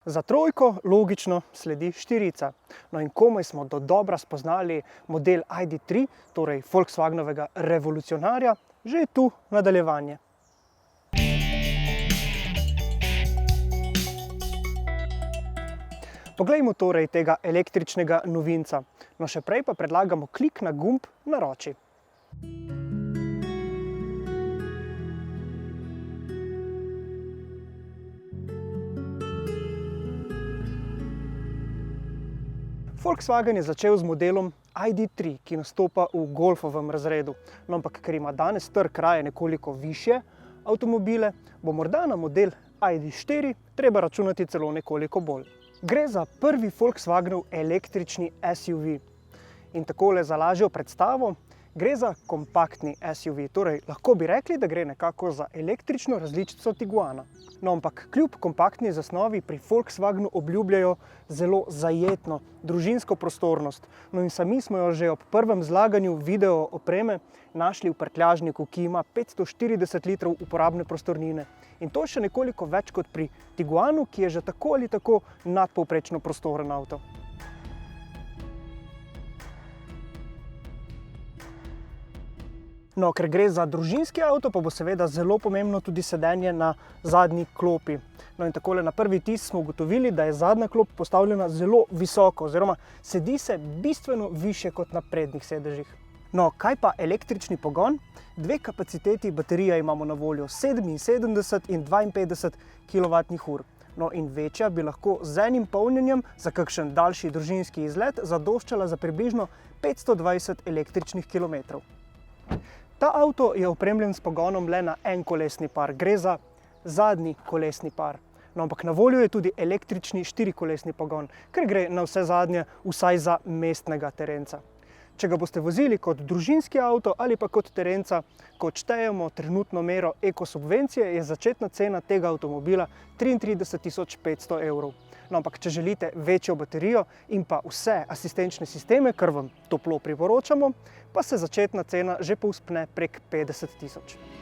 Za trojko logično sledi štirica. No in komaj smo dodobra spoznali model ID.3, torej Volkswagenovega revolucionarja, že je tu nadaljevanje. Poglejmo torej tega električnega novinca. No še prej pa predlagamo klik na gumb naroči. Volkswagen je začel z modelom ID.3, ki nastopa v golfovem razredu. No, ampak ker ima danes trg raje nekoliko višje avtomobile, bo morda na model ID.4 treba računati celo nekoliko bolj. Gre za prvi Volkswagenov električni SUV. In takole za lažjo predstavo, gre za kompaktni SUV, torej lahko bi rekli, da gre nekako za električno različico Tiguana. No, ampak kljub kompaktni zasnovi pri Volkswagenu obljubljajo zelo zajetno družinsko prostornost. No in sami smo jo že ob prvem zlaganju video opreme našli v prtljažniku, ki ima 540 litrov uporabne prostornine. In to še nekoliko več kot pri Tiguanu, ki je že tako ali tako nadpovprečno prostoren avto. No, ker gre za družinski avto, pa bo seveda zelo pomembno tudi sedenje na zadnji klopi. No in takole na prvi vtis smo ugotovili, da je zadnja klop postavljena zelo visoko, oziroma sedi se bistveno višje kot na prednjih sedežih. No, kaj pa električni pogon? Dve kapaciteti baterije imamo na voljo, 77 in 52 kWh. No in večja bi lahko z enim polnjenjem za kakšen daljši družinski izlet zadoščala za približno 520 električnih kilometrov. Ta avto je opremljen s pogonom le na en kolesni par, gre za zadnji kolesni par. No, ampak na voljo je tudi električni štirikolesni pogon, ker gre na vse zadnje vsaj za mestnega terenca. Če ga boste vozili kot družinski avto ali pa kot terenca, ko odštejemo trenutno mero ekosubvencije, je začetna cena tega avtomobila 33 500 evrov. No, ampak če želite večjo baterijo in pa vse asistenčne sisteme, kar vam toplo priporočamo, pa se začetna cena že povzpne prek 50 000.